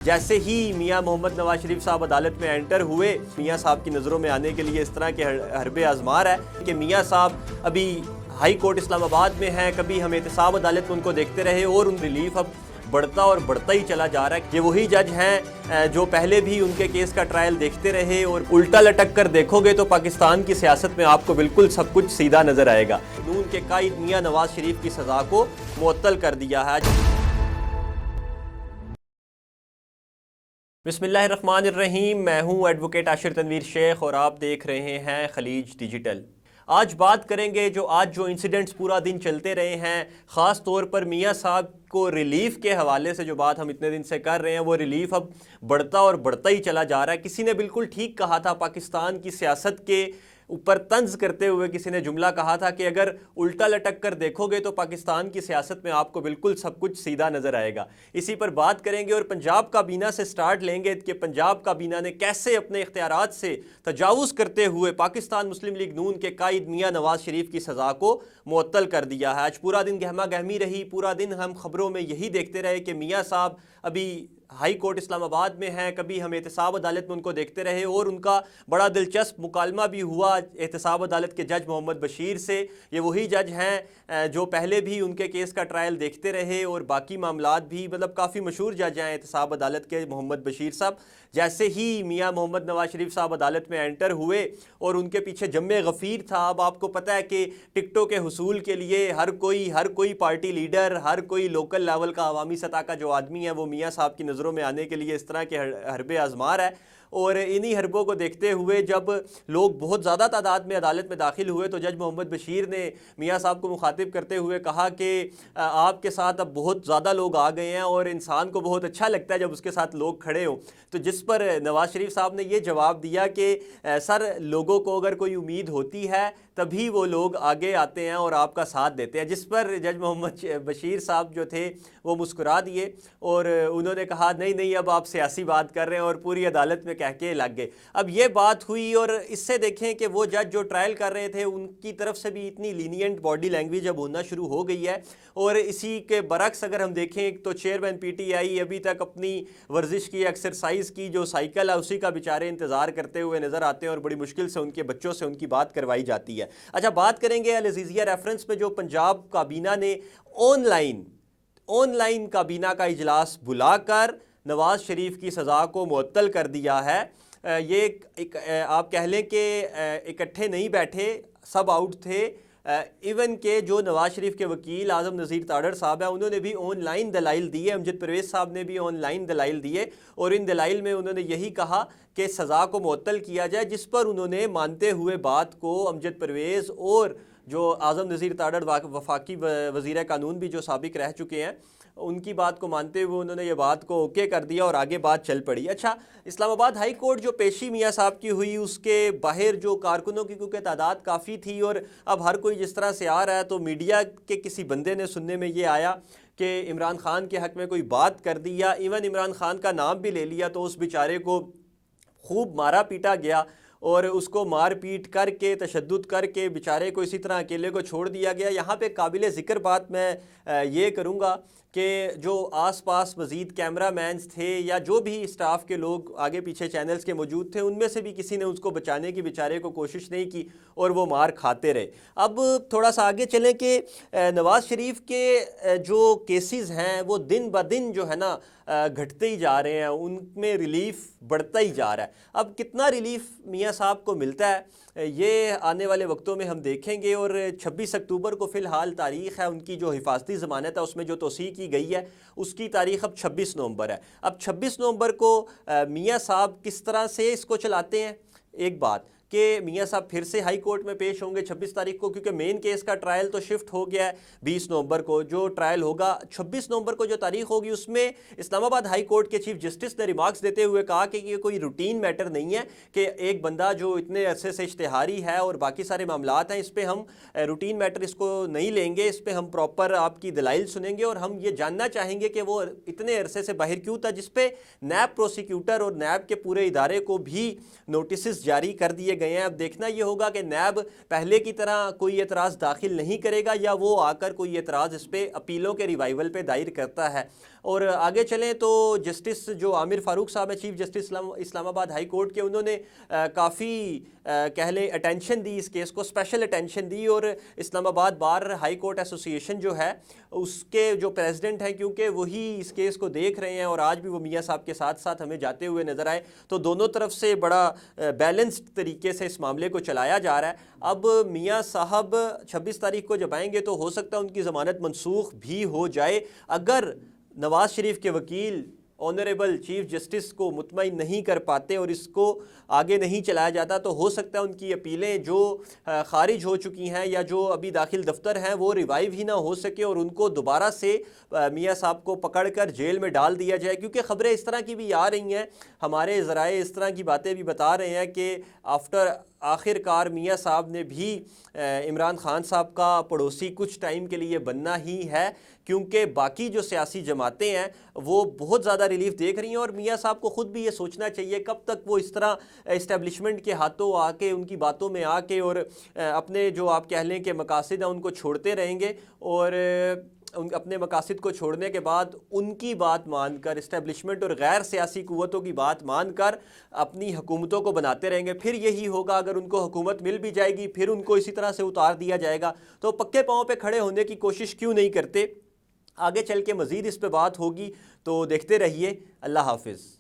जैसे ही मियां मोहम्मद नवाज शरीफ साहब अदालत में एंटर हुए, मियां साहब की नज़रों में आने के लिए इस तरह के हरबे आजमार है कि मियां साहब अभी हाई कोर्ट इस्लामाबाद में हैं, कभी हम एहतसाब अदालत में उनको देखते रहे और उन रिलीफ अब बढ़ता और बढ़ता ही चला जा रहा है। ये वही जज हैं जो पहले भी उनके केस का ट्रायल देखते रहे और उल्टा लटक कर देखोगे तो पाकिस्तान की सियासत में आपको बिल्कुल सब कुछ सीधा नजर आएगा। नून के कायद मियां नवाज शरीफ की सज़ा को मुअत्तल कर दिया है। बिस्मिल्लाहिर्रहमानिर्रहीम, मैं हूं एडवोकेट आशिर तनवीर शेख और आप देख रहे हैं खलीज डिजिटल। आज बात करेंगे जो इंसिडेंट्स पूरा दिन चलते रहे हैं, ख़ास तौर पर मियां साहब को रिलीफ के हवाले से जो बात हम इतने दिन से कर रहे हैं वो रिलीफ अब बढ़ता और बढ़ता ही चला जा रहा है। किसी ने बिल्कुल ठीक कहा था, पाकिस्तान की सियासत के ऊपर तंज करते हुए किसी ने जुमला कहा था कि अगर उल्टा लटक कर देखोगे तो पाकिस्तान की सियासत में आपको बिल्कुल सब कुछ सीधा नज़र आएगा। इसी पर बात करेंगे और पंजाब काबीना से स्टार्ट लेंगे कि पंजाब काबीना ने कैसे अपने इख्तियारात से तजावुज़ करते हुए पाकिस्तान मुस्लिम लीग नून के कायद मियां नवाज शरीफ की सज़ा को मुअत्तल कर दिया है। आज पूरा दिन गहमा गहमी रही, पूरा दिन हम खबरों में यही देखते रहे कि मियां साहब अभी हाई कोर्ट इस्लामाबाद में हैं, कभी हम एहतसाब अदालत में उनको देखते रहे और उनका बड़ा दिलचस्प मुकालमा भी हुआ एहतसाब अदालत के जज मोहम्मद बशीर से। ये वही जज हैं जो पहले भी उनके केस का ट्रायल देखते रहे और बाकी मामलात भी, मतलब काफ़ी मशहूर जज हैं एहतसाब अदालत के मोहम्मद बशीर साहब। जैसे ही मियां मोहम्मद नवाज शरीफ साहब अदालत में एंटर हुए और उनके पीछे जम्मे गफ़ीर था। अब आपको पता है कि टिकटों के हुसूल के लिए हर कोई पार्टी लीडर, हर कोई लोकल लेवल का अवामी सतह का जो आदमी है वो मियां साहब की नज़रों में आने के लिए इस तरह के हरबे आजमार है। और इन्हीं हरबों को देखते हुए जब लोग बहुत ज़्यादा तादाद में अदालत में दाखिल हुए तो जज मोहम्मद बशीर ने मियां साहब को मुखातिब करते हुए कहा कि आपके साथ अब बहुत ज़्यादा लोग आ गए हैं और इंसान को बहुत अच्छा लगता है जब उसके साथ लोग खड़े हों। तो जिस पर नवाज शरीफ साहब ने ये जवाब दिया कि सर, लोगों को अगर कोई उम्मीद होती है तभी वो लोग आगे आते हैं और आपका साथ देते हैं। जिस पर जज मोहम्मद बशीर साहब जो थे वो मुस्कुरा दिए और उन्होंने कहा नहीं नहीं, अब आप सियासी बात कर रहे हैं, और पूरी अदालत में कह के लग गए। अब ये बात हुई और इससे देखें कि वो जज जो ट्रायल कर रहे थे उनकी तरफ से भी इतनी लीनियंट बॉडी लैंग्वेज अब होना शुरू हो गई है। और इसी के बरक्स अगर हम देखें तो चेयरमैन पीटीआई अभी तक अपनी वर्जिश की, एक्सरसाइज की जो साइकिल है उसी का बेचारे इंतज़ार करते हुए नज़र आते हैं और बड़ी मुश्किल से उनके बच्चों से उनकी बात करवाई जाती है। अच्छा, बात करेंगे अल अज़ीज़िया रेफरेंस में जो पंजाब काबीना ने ऑनलाइन काबीना का इजलास बुलाकर नवाज शरीफ की सज़ा को मुअत्तल कर दिया है। ये आप कह लें कि इकट्ठे नहीं बैठे, सब आउट थे। इवन के जो नवाज शरीफ के वकील आज़म नज़ीर ताड़र साहब हैं उन्होंने भी ऑनलाइन दलाइल दिए, अमजद परवेज़ साहब ने भी ऑनलाइन दलाइल दिए और इन दलाइल में उन्होंने यही कहा कि सज़ा को मुअत्तल किया जाए, जिस पर उन्होंने मानते हुए बात को अमजद परवेज़ और जो आज़म नज़ीर ताड़र वफाकी वज़ीर कानून भी जो साबिक रह चुके हैं उनकी बात को मानते हुए उन्होंने ये बात को ओके कर दिया और आगे बात चल पड़ी। अच्छा, इस्लामाबाद हाई कोर्ट जो पेशी मियां साहब की हुई उसके बाहर जो कारकुनों की क्योंकि तादाद काफ़ी थी और अब हर कोई जिस तरह से आ रहा है तो मीडिया के किसी बंदे ने सुनने में ये आया कि इमरान खान के हक़ में कोई बात कर दी या इवन इमरान खान का नाम भी ले लिया तो उस बेचारे को खूब मारा पीटा गया और उसको मार पीट करके, तशद्दुद करके बेचारे को इसी तरह अकेले को छोड़ दिया गया। यहाँ पे काबिल ज़िक्र बात मैं ये करूँगा कि जो आसपास मज़ीद कैमरा मैन्स थे या जो भी स्टाफ के लोग आगे पीछे चैनल्स के मौजूद थे उनमें से भी किसी ने उसको बचाने की बेचारे को कोशिश नहीं की और वो मार खाते रहे। अब थोड़ा सा आगे चलें कि नवाज़ शरीफ के जो केसेस हैं वो दिन ब दिन जो है ना घटते ही जा रहे हैं, उनमें रिलीफ बढ़ता ही जा रहा है। अब कितना रिलीफ मियां साहब को मिलता है ये आने वाले वक्तों में हम देखेंगे। और 26 अक्टूबर को फ़िलहाल तारीख़ है उनकी जो हिफाजती ज़मानत है उसमें जो तोसी की गई है उसकी तारीख़ अब 26 नवंबर है। अब 26 नवंबर को मियां साहब किस तरह से इसको चलाते हैं, एक बात कि मियां साहब फिर से हाई कोर्ट में पेश होंगे 26 तारीख को, क्योंकि मेन केस का ट्रायल तो शिफ्ट हो गया है 20 नवंबर को। जो ट्रायल होगा 26 नवंबर को जो तारीख होगी उसमें इस्लामाबाद हाई कोर्ट के चीफ जस्टिस ने रिमार्क्स देते हुए कहा कि ये कोई रूटीन मैटर नहीं है कि एक बंदा जो इतने अरसे से इश्तिहारी है और बाकी सारे मामलात हैं इस पर हम रूटीन मैटर इसको नहीं लेंगे, इस पर हम प्रॉपर आपकी दलाइल सुनेंगे और हम ये जानना चाहेंगे कि वो इतने अरसे से बाहर क्यों था, जिस पे नैब प्रोसिक्यूटर और नैब के पूरे इदारे को भी नोटिस जारी कर दिए गए हैं। अब देखना यह होगा कि नैब पहले की तरह कोई एतराज़ दाखिल नहीं करेगा या वो आकर कोई एतराज़ इस पर अपीलों के रिवाइवल पे दायर करता है। और आगे चलें तो जस्टिस जो आमिर फ़ारूक साहब हैं, chief justice Islamabad high court के, उन्होंने काफ़ी कह लें अटेंशन दी इस केस को, स्पेशल अटेंशन दी। और इस्लामाबाद बार हाई कोर्ट एसोसिएशन जो है उसके जो प्रेसिडेंट हैं, क्योंकि वही इस केस को देख रहे हैं और आज भी वो मियाँ साहब के साथ साथ हमें जाते हुए नज़र आए, तो दोनों तरफ से बड़ा बैलेंस्ड तरीके से इस मामले को चलाया जा रहा है। अब मियाँ साहब 26 तारीख को जब आएंगे तो हो सकता है उनकी ज़मानत मनसूख भी हो जाए। अगर नवाज़ शरीफ के वकील ऑनरेबल चीफ जस्टिस को मुतमईन नहीं कर पाते और इसको आगे नहीं चलाया जाता, तो हो सकता है उनकी अपीलें जो खारिज हो चुकी हैं या जो अभी दाखिल दफ्तर हैं वो रिवाइव ही ना हो सके और उनको दोबारा से मियाँ साहब को पकड़कर जेल में डाल दिया जाए। क्योंकि ख़बरें इस तरह की भी आ रही हैं, हमारे ज़राए इस तरह की बातें भी बता रहे हैं कि आखिरकार मियाँ साहब ने भी इमरान खान साहब का पड़ोसी कुछ टाइम के लिए बनना ही है, क्योंकि बाकी जो सियासी जमातें हैं वो बहुत ज़्यादा रिलीफ देख रही हैं। और मियाँ साहब को ख़ुद भी ये सोचना चाहिए कब तक वो इस तरह इस्टेब्लिशमेंट के हाथों आके, उनकी बातों में आके और अपने जो आप कह लें कि मकासद हैं उनको छोड़ते रहेंगे। और अपने मकासद को छोड़ने के बाद उनकी बात मानकर, इस्टेब्लिशमेंट और गैर सियासी कुव्वतों की बात मानकर अपनी हुकूमतों को बनाते रहेंगे। फिर यही होगा, अगर उनको हुकूमत मिल भी जाएगी फिर उनको इसी तरह से उतार दिया जाएगा। तो पक्के पाँव पे खड़े होने की कोशिश क्यों नहीं करते? आगे चल के मज़ीद इस पे बात होगी, तो देखते रहिए। अल्लाह हाफिज़।